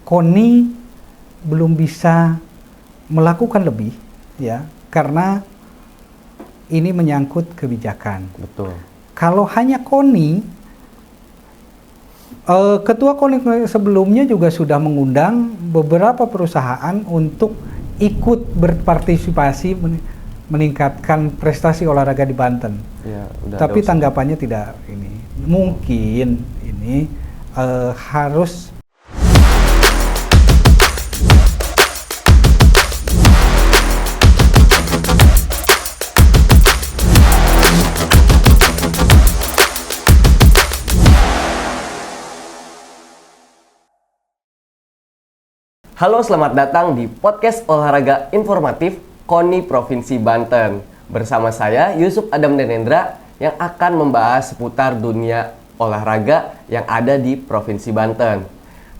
KONI belum bisa melakukan lebih, ya, karena ini menyangkut kebijakan. Betul. Kalau hanya KONI, Ketua KONI sebelumnya juga sudah mengundang beberapa perusahaan untuk ikut berpartisipasi meningkatkan prestasi olahraga di Banten. Ya, Tapi tanggapannya tidak ini. Mungkin ini harus. Halo, selamat datang di podcast olahraga informatif KONI Provinsi Banten. Bersama saya Yusuf Adam Denendra yang akan membahas seputar dunia olahraga yang ada di Provinsi Banten.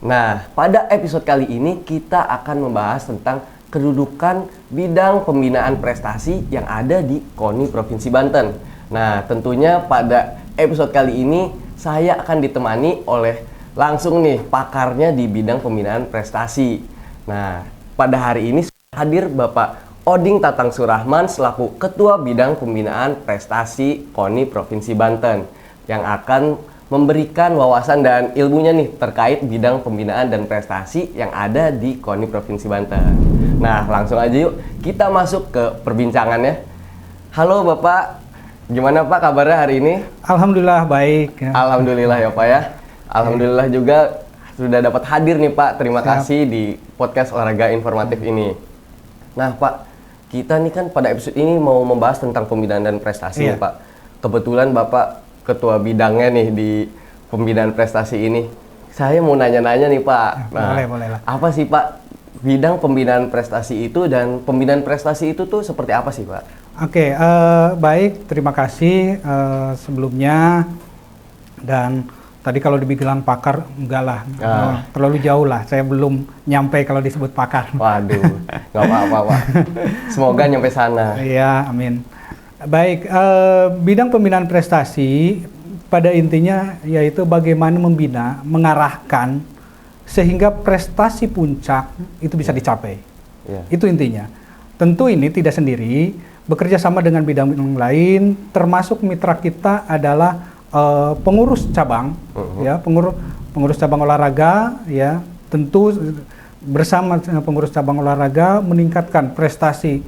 Nah, pada episode kali ini kita akan membahas tentang kedudukan bidang pembinaan prestasi yang ada di KONI Provinsi Banten. Nah, tentunya pada episode kali ini saya akan ditemani oleh langsung nih pakarnya di bidang pembinaan prestasi. Nah, pada hari ini hadir Bapak Oding Tatang Surahman selaku Ketua Bidang Pembinaan Prestasi KONI Provinsi Banten yang akan memberikan wawasan dan ilmunya nih terkait bidang pembinaan dan prestasi yang ada di KONI Provinsi Banten. Nah, langsung aja yuk kita masuk ke perbincangannya. Halo Bapak, gimana Pak kabarnya hari ini? Alhamdulillah baik. Alhamdulillah ya Pak ya. Alhamdulillah juga sudah dapat hadir nih Pak. Terima kasih di podcast olahraga informatif ini. Nah Pak, kita nih kan pada episode ini mau membahas tentang pembinaan dan prestasi nih Pak. Kebetulan Bapak ketua bidangnya nih di pembinaan prestasi ini. Saya mau nanya-nanya nih Pak. Nah, boleh lah. apa sih Pak bidang pembinaan prestasi itu dan pembinaan prestasi itu tuh seperti apa sih Pak? Oke, baik. Terima kasih sebelumnya. Dan tadi kalau dibilang pakar, enggak lah, terlalu jauh lah. Saya belum nyampe kalau disebut pakar. Waduh, nggak apa-apa Pak. Semoga nyampe sana. Iya, amin. Baik, bidang pembinaan prestasi pada intinya yaitu bagaimana membina, mengarahkan sehingga prestasi puncak itu bisa dicapai. Itu intinya. Tentu ini tidak sendiri, bekerja sama dengan bidang lain, termasuk mitra kita adalah pengurus cabang, ya, pengurus cabang olahraga, ya, tentu bersama pengurus cabang olahraga meningkatkan prestasi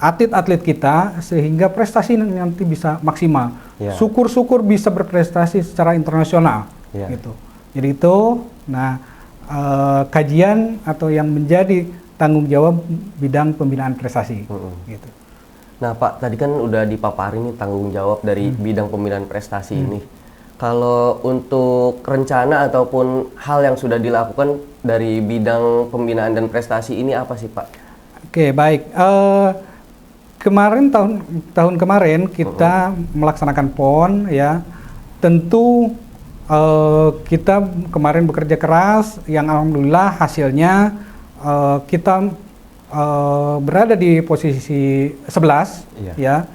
atlet-atlet kita sehingga prestasi nanti bisa maksimal. Syukur-syukur bisa berprestasi secara internasional, gitu. Jadi itu, nah, kajian atau yang menjadi tanggung jawab bidang pembinaan prestasi, gitu. Nah Pak, tadi kan udah dipaparin nih tanggung jawab dari bidang pembinaan prestasi ini. Kalau untuk rencana ataupun hal yang sudah dilakukan dari bidang pembinaan dan prestasi ini apa sih Pak? Oke, baik. Kemarin tahun kemarin kita melaksanakan PON, ya. Tentu kita kemarin bekerja keras, yang alhamdulillah hasilnya kita berada di posisi 11, ya.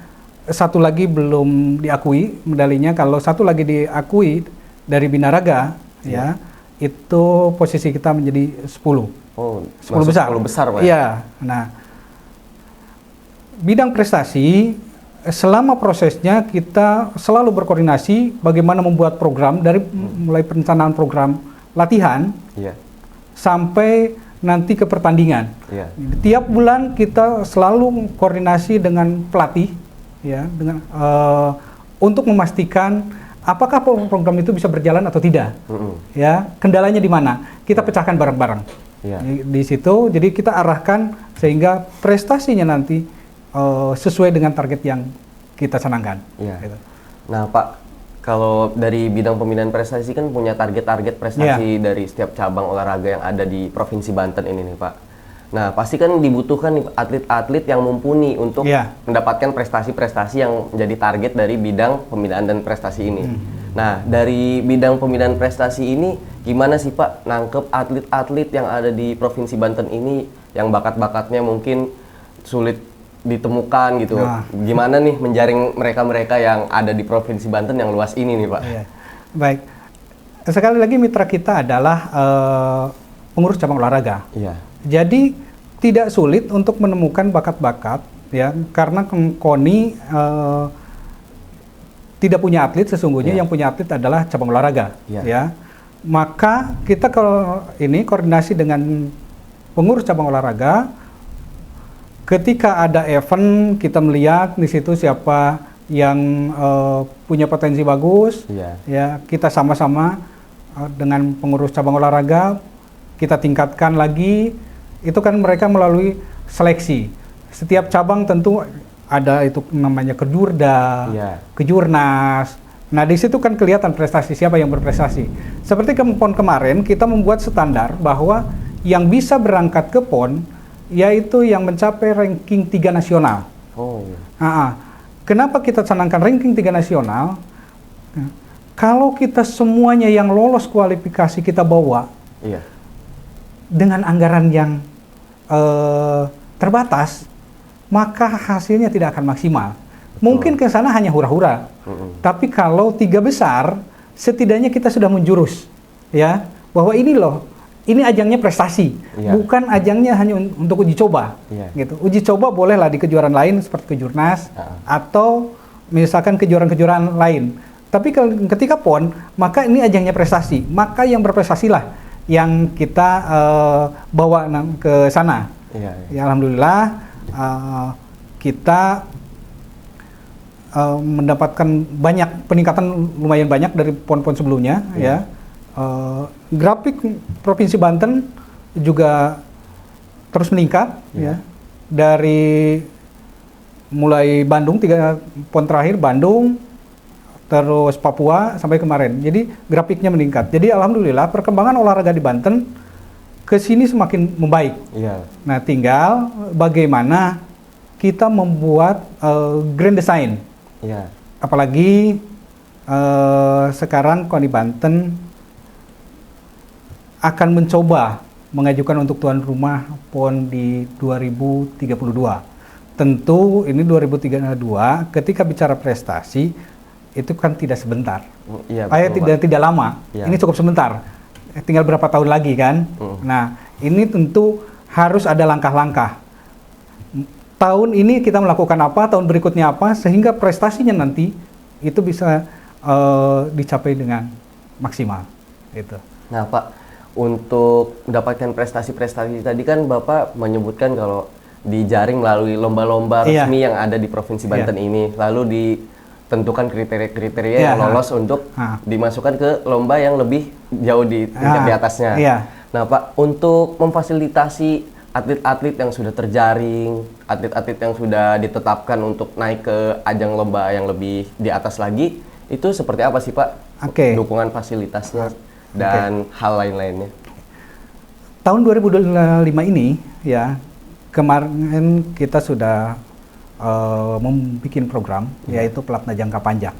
Satu lagi belum diakui medalinya. Kalau satu lagi diakui dari Binaraga, ya, itu posisi kita menjadi 10. Oh, 10 besar. 10 besar Pak. Iya. Nah, bidang prestasi selama prosesnya kita selalu berkoordinasi bagaimana membuat program dari mulai perencanaan program latihan sampai nanti ke pertandingan. Tiap bulan kita selalu koordinasi dengan pelatih, ya, dengan untuk memastikan apakah program itu bisa berjalan atau tidak. Ya, kendalanya di mana? Kita pecahkan bareng-bareng. Di situ, jadi kita arahkan sehingga prestasinya nanti sesuai dengan target yang kita canangkan. Gitu. Nah Pak, kalau dari bidang pembinaan prestasi kan punya target-target prestasi dari setiap cabang olahraga yang ada di Provinsi Banten ini nih Pak. Nah pasti kan dibutuhkan nih atlet-atlet yang mumpuni untuk mendapatkan prestasi-prestasi yang menjadi target dari bidang pembinaan dan prestasi ini. Nah dari bidang pembinaan prestasi ini gimana sih Pak nangkep atlet-atlet yang ada di Provinsi Banten ini yang bakat-bakatnya mungkin sulit ditemukan gitu. Gimana nih menjaring mereka-mereka yang ada di Provinsi Banten yang luas ini nih Pak? Baik. Sekali lagi mitra kita adalah pengurus cabang olahraga. Iya. Jadi tidak sulit untuk menemukan bakat-bakat ya, karena KONI tidak punya atlet sesungguhnya, yang punya atlet adalah cabang olahraga ya. Maka kita kalau ini koordinasi dengan pengurus cabang olahraga, ketika ada event kita melihat di situ siapa yang punya potensi bagus, ya kita sama-sama dengan pengurus cabang olahraga kita tingkatkan lagi. Itu kan mereka melalui seleksi. Setiap cabang tentu ada itu namanya kejurda, kejurnas. Nah di situ kan kelihatan prestasi siapa yang berprestasi. Seperti PON kemarin kita membuat standar bahwa yang bisa berangkat ke PON yaitu yang mencapai ranking 3 nasional. Kenapa kita canangkan ranking 3 nasional? Kalau kita semuanya yang lolos kualifikasi kita bawa dengan anggaran yang terbatas, maka hasilnya tidak akan maksimal. Mungkin ke sana hanya hura-hura. Tapi kalau 3 besar, setidaknya kita sudah menjurus, ya, bahwa ini loh, ini ajangnya prestasi, bukan ajangnya hanya untuk uji coba. Gitu. Uji coba bolehlah di kejuaraan lain seperti kejurnas atau misalkan kejuaraan-kejuaraan lain. Tapi ketika PON, maka ini ajangnya prestasi. Maka yang berprestasilah yang kita bawa ke sana. Ya, alhamdulillah kita mendapatkan banyak peningkatan, lumayan banyak dari PON-PON sebelumnya. Ya, grafik Provinsi Banten juga terus meningkat. Ya, dari mulai Bandung 3 PON terakhir, Bandung, terus Papua sampai kemarin. Jadi grafiknya meningkat. Jadi alhamdulillah perkembangan olahraga di Banten ke sini semakin membaik. Nah, tinggal bagaimana kita membuat grand design. Apalagi sekarang KONI Banten akan mencoba mengajukan untuk tuan rumah PON di 2032. Tentu ini 2032 ketika bicara prestasi itu kan tidak sebentar, tidak lama, ini cukup sebentar, tinggal berapa tahun lagi kan. Nah ini tentu harus ada langkah-langkah. Tahun ini kita melakukan apa, tahun berikutnya apa, sehingga prestasinya nanti itu bisa dicapai dengan maksimal. Gitu. Nah Pak, untuk mendapatkan prestasi-prestasi tadi kan Bapak menyebutkan kalau dijaring melalui lomba-lomba resmi yang ada di Provinsi Banten ini, lalu ditentukan kriteria-kriteria yang lolos untuk dimasukkan ke lomba yang lebih jauh di tingkat di atasnya. Nah Pak, untuk memfasilitasi atlet-atlet yang sudah terjaring, atlet-atlet yang sudah ditetapkan untuk naik ke ajang lomba yang lebih di atas lagi, itu seperti apa sih Pak? Dukungan fasilitasnya dan hal lain-lainnya. Tahun 2025 ini ya, kemarin kita sudah membuat program yaitu pelatnas jangka panjang.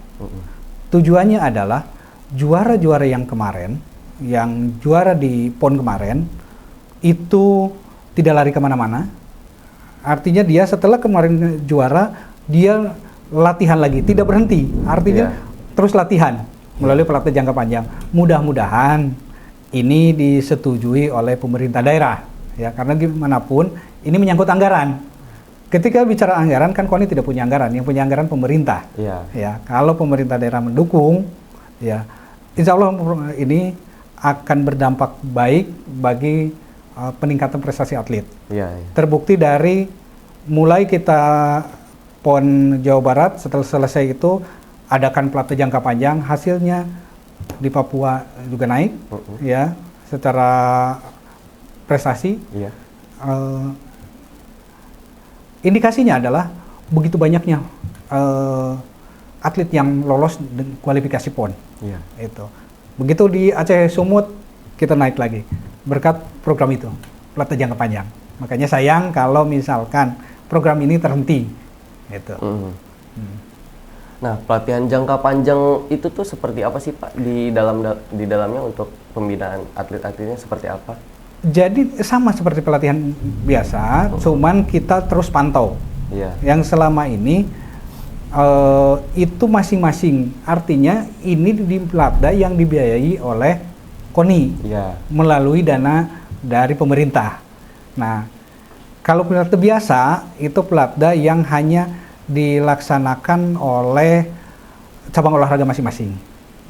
Tujuannya adalah juara-juara yang kemarin, yang juara di PON kemarin itu tidak lari kemana-mana. Artinya dia setelah kemarin juara, dia latihan lagi, tidak berhenti. Artinya terus latihan melalui pelatnas jangka panjang. Mudah-mudahan ini disetujui oleh pemerintah daerah, ya, karena gimana pun ini menyangkut anggaran. Ketika bicara anggaran kan KONI tidak punya anggaran, yang punya anggaran pemerintah. Ya, kalau pemerintah daerah mendukung, ya, insya Allah ini akan berdampak baik bagi peningkatan prestasi atlet. Terbukti dari mulai kita PON Jawa Barat, setelah selesai itu adakan pelatnas jangka panjang, hasilnya di Papua juga naik, ya, secara prestasi. Indikasinya adalah begitu banyaknya atlet yang lolos kualifikasi PON. Itu. Begitu di Aceh Sumut kita naik lagi berkat program itu, pelatnas jangka panjang. Makanya sayang kalau misalkan program ini terhenti. Gitu. Nah, pelatihan jangka panjang itu tuh seperti apa sih Pak di dalamnya untuk pembinaan atlet-atletnya seperti apa? Jadi sama seperti pelatihan biasa, cuman kita terus pantau. Yang selama ini itu masing-masing. Artinya ini di Pelatda yang dibiayai oleh KONI melalui dana dari pemerintah. Nah, kalau pelatda biasa itu pelatda yang hanya dilaksanakan oleh cabang olahraga masing-masing.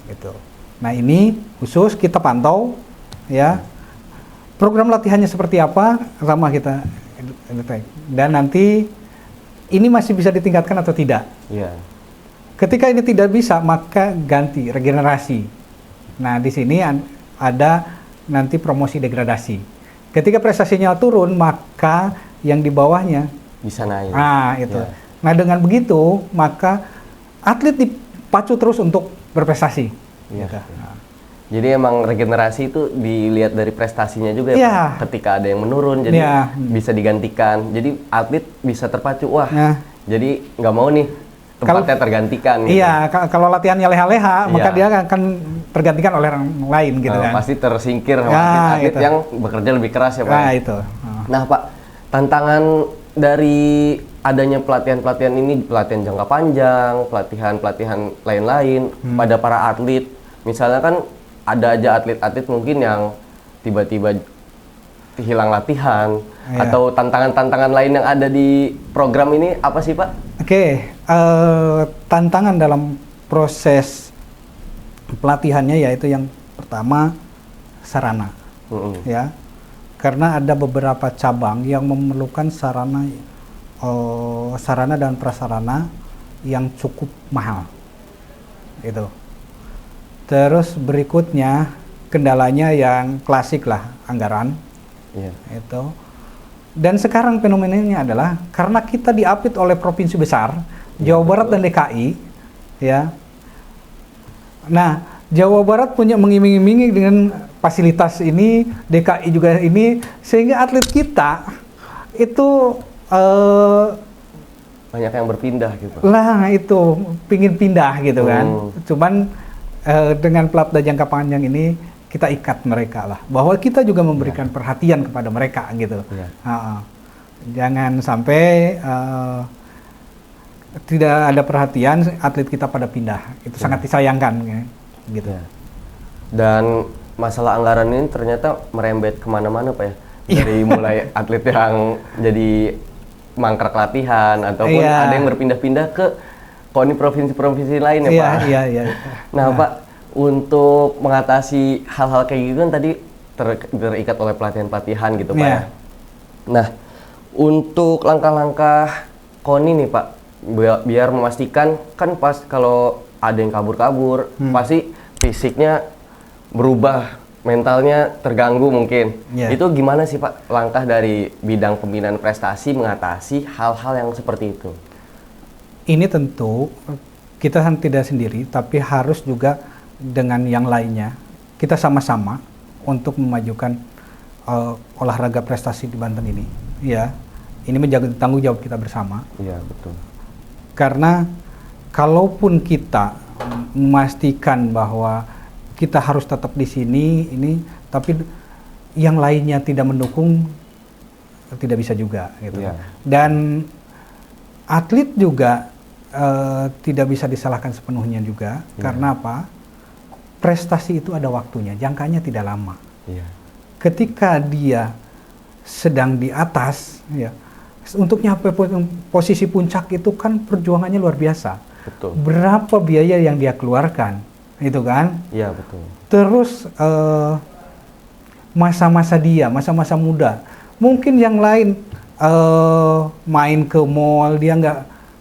Gitu. Nah, ini khusus kita pantau ya. Program latihannya seperti apa sama kita dan nanti ini masih bisa ditingkatkan atau tidak. Iya. Ketika ini tidak bisa, maka ganti regenerasi. Nah, di sini ada nanti promosi degradasi. Ketika prestasinya turun, maka yang di bawahnya Bisa naik. nah itu. Ya. Nah, dengan begitu maka atlet dipacu terus untuk berprestasi. Iya. Gitu. Jadi emang regenerasi itu dilihat dari prestasinya juga ya, Iya. Pak? Ketika ada yang menurun, jadi Iya. bisa digantikan. Jadi atlet bisa terpacu, wah. Nah. Jadi nggak mau nih tempatnya tergantikan. Gitu. Iya, kalau latihannya leha-leha, maka Iya. dia akan tergantikan oleh orang lain gitu kan. Pasti tersingkir sama Ya, atlet itu. yang bekerja lebih keras ya Pak. Nah, itu. Nah Pak, tantangan dari adanya pelatihan-pelatihan ini, pelatihan jangka panjang, pelatihan-pelatihan lain-lain pada para atlet. Misalnya kan ada aja atlet-atlet mungkin yang tiba-tiba hilang latihan, Iya. atau tantangan-tantangan lain yang ada di program ini apa sih Pak? Oke, tantangan dalam proses pelatihannya yaitu yang pertama sarana, ya, karena ada beberapa cabang yang memerlukan sarana dan prasarana yang cukup mahal, itu. Terus berikutnya kendalanya yang klasik lah, anggaran, itu. Dan sekarang fenomenanya adalah karena kita diapit oleh provinsi besar, Jawa Barat dan DKI, ya. Nah, Jawa Barat punya mengiming-imingi dengan fasilitas ini, DKI juga ini, sehingga atlet kita itu Banyak yang berpindah gitu. lah itu pingin pindah gitu kan. Cuman dengan pelatda jangka panjang ini kita ikat mereka lah, bahwa kita juga memberikan perhatian kepada mereka gitu. Jangan sampai tidak ada perhatian, atlet kita pada pindah, itu sangat disayangkan ya, gitu. Dan masalah anggaran ini ternyata merembet kemana-mana Pak ya, dari mulai atlet yang jadi mangkrak latihan, ataupun ada yang berpindah-pindah ke KONI provinsi-provinsi lain ya Pak. Iya. Nah Pak, untuk mengatasi hal-hal kayak gitu kan tadi terikat oleh pelatihan-pelatihan gitu Pak ya. Nah, untuk langkah-langkah KONI nih Pak, biar memastikan kan pas kalau ada yang kabur-kabur, pasti fisiknya berubah, mentalnya terganggu mungkin. Itu gimana sih Pak langkah dari bidang pembinaan prestasi mengatasi hal-hal yang seperti itu? Ini tentu kita tidak sendiri, tapi harus juga dengan yang lainnya. Kita sama-sama untuk memajukan olahraga prestasi di Banten ini. Ya, ini menjadi tanggung jawab kita bersama. Iya, betul. Karena kalaupun kita memastikan bahwa kita harus tetap di sini, tapi yang lainnya tidak mendukung, tidak bisa juga gitu. Dan atlet juga tidak bisa disalahkan sepenuhnya juga. Karena apa? Prestasi itu ada waktunya, jangkanya tidak lama. Ketika dia sedang di atas, ya, untuk nyampe posisi puncak itu kan perjuangannya luar biasa. Betul. Berapa biaya yang dia keluarkan, itu kan? Iya, betul. Terus masa-masa masa-masa muda, mungkin yang lain main ke mall, dia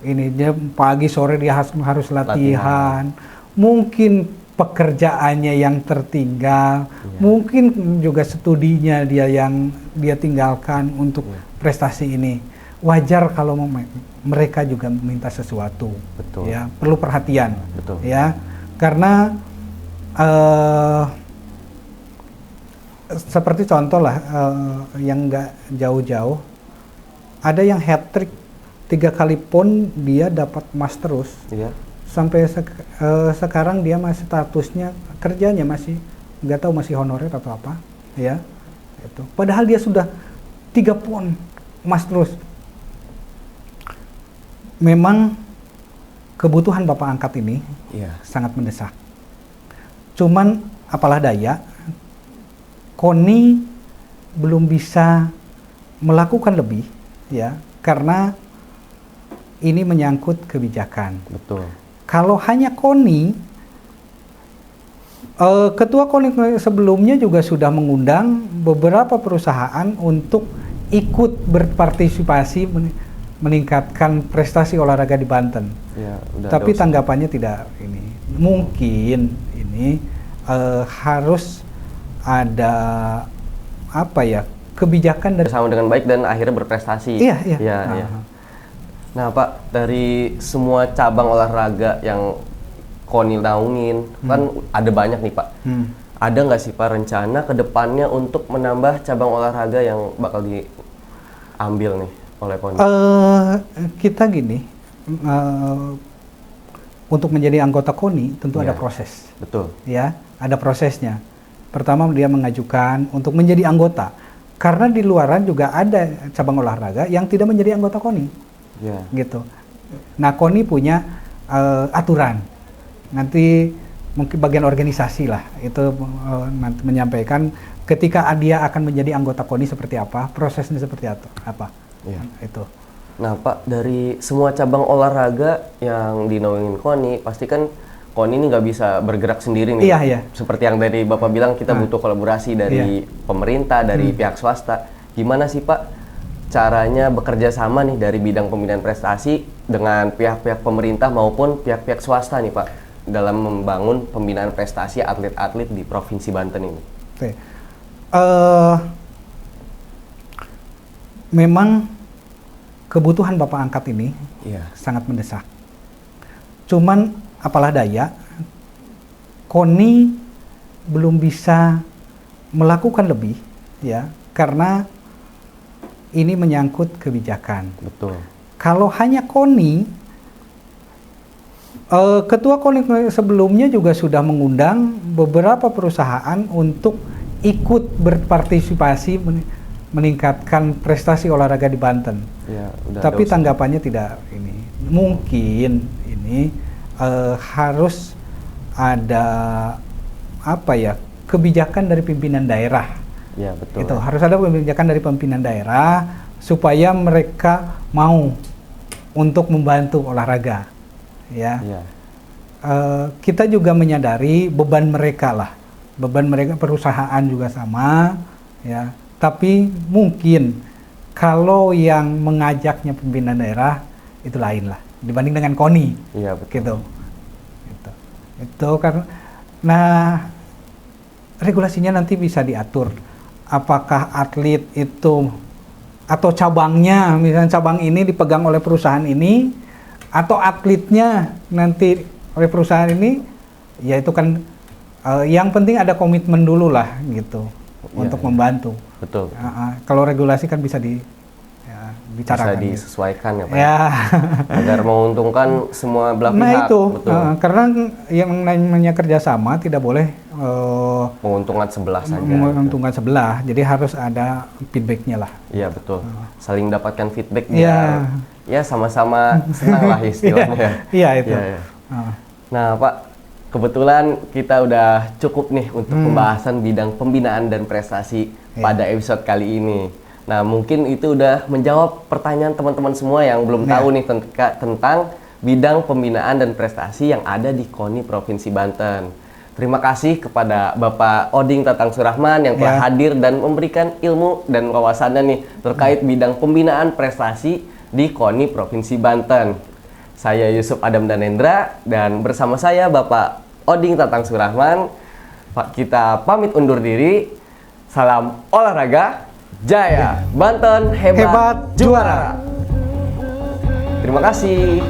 dia pagi sore dia harus latihan. Mungkin pekerjaannya yang tertinggal, mungkin juga studinya dia tinggalkan untuk prestasi ini. Wajar kalau mereka juga minta sesuatu. Betul. Ya, perlu perhatian. Betul. Ya, karena seperti contoh lah, yang nggak jauh-jauh, ada yang hat-trick 3 kali pon dia dapat emas terus. Sampai sekarang dia masih statusnya kerjanya masih nggak tahu masih honorer atau apa, ya. Itu. Padahal dia sudah 3 pon emas terus. Memang kebutuhan Bapak angkat ini sangat mendesak. Cuman apalah daya, KONI belum bisa melakukan lebih, ya, karena ini menyangkut kebijakan. Betul. Kalau hanya KONI, Ketua KONI sebelumnya juga sudah mengundang beberapa perusahaan untuk ikut berpartisipasi meningkatkan prestasi olahraga di Banten. Ya, Tapi tanggapannya tidak ini. Mungkin ini harus ada apa ya, kebijakan dari bersama dengan baik dan akhirnya berprestasi. Iya. Iya. Nah, Pak, dari semua cabang olahraga yang KONI naungin, kan ada banyak nih, Pak. Ada nggak sih, Pak, rencana ke depannya untuk menambah cabang olahraga yang bakal diambil nih oleh KONI? Kita gini, untuk menjadi anggota KONI tentu ada Iya. proses. Betul. Ya, ada prosesnya. Pertama dia mengajukan untuk menjadi anggota. Karena di luaran juga ada cabang olahraga yang tidak menjadi anggota KONI. Ya. Gitu. Nah, KONI punya aturan. Nanti mungkin bagian organisasi lah itu nanti menyampaikan ketika dia akan menjadi anggota KONI seperti apa, prosesnya seperti apa. Iya. Itu. Nah, Pak, dari semua cabang olahraga yang dinaungin KONI, pasti kan KONI ini nggak bisa bergerak sendiri nih. Iya. Seperti yang dari Bapak bilang, kita butuh kolaborasi dari pemerintah, dari pihak swasta. Gimana sih, Pak, caranya bekerja sama nih dari bidang pembinaan prestasi dengan pihak-pihak pemerintah maupun pihak-pihak swasta nih, Pak, dalam membangun pembinaan prestasi atlet-atlet di Provinsi Banten ini? Oke. Memang kebutuhan Bapak angkat ini sangat mendesak. Cuman apalah daya, KONI belum bisa melakukan lebih, ya, karena ini menyangkut kebijakan. Betul. Kalau hanya KONI, Ketua KONI sebelumnya juga sudah mengundang beberapa perusahaan untuk ikut berpartisipasi meningkatkan prestasi olahraga di Banten. Ya, Tapi tanggapannya tidak ini. Mungkin ini harus ada apa ya, kebijakan dari pimpinan daerah. Ya, betul. Itu harus ada kebijakan dari pimpinan daerah supaya mereka mau untuk membantu olahraga, ya. Kita juga menyadari beban mereka lah, beban mereka, perusahaan juga sama, ya. Tapi mungkin kalau yang mengajaknya pimpinan daerah itu lain lah dibanding dengan KONI. Iya, betul. Gitu. Itu karena, nah, regulasinya nanti bisa diatur. Apakah atlet itu atau cabangnya, misalnya cabang ini dipegang oleh perusahaan ini, atau atletnya nanti oleh perusahaan ini, ya itu kan yang penting ada komitmen dulu lah gitu untuk membantu. Betul. Kalau regulasi kan bisa bicarakan. Bisa disesuaikan ya, Pak. Ya. Agar menguntungkan semua belah pihak. Nah itu, betul. karena yang namanya kerjasama tidak boleh menguntungkan sebelah saja. menguntungkan sebelah, jadi harus ada feedbacknya lah. Iya, betul. Saling dapatkan feedback biar ya sama-sama senang lah istilahnya. Iya itu. Ya. Nah, Pak, kebetulan kita udah cukup nih untuk pembahasan bidang pembinaan dan prestasi pada episode kali ini. Nah, mungkin itu udah menjawab pertanyaan teman-teman semua yang belum tahu nih tentang bidang pembinaan dan prestasi yang ada di KONI Provinsi Banten. Terima kasih kepada Bapak Oding Tatang Surahman yang telah hadir dan memberikan ilmu dan wawasannya nih terkait bidang pembinaan prestasi di KONI Provinsi Banten. Saya Yusuf Adam Danendra dan bersama saya Bapak Oding Tatang Surahman. Pak, kita pamit undur diri. Salam olahraga, jaya! Banten hebat juara! Terima kasih.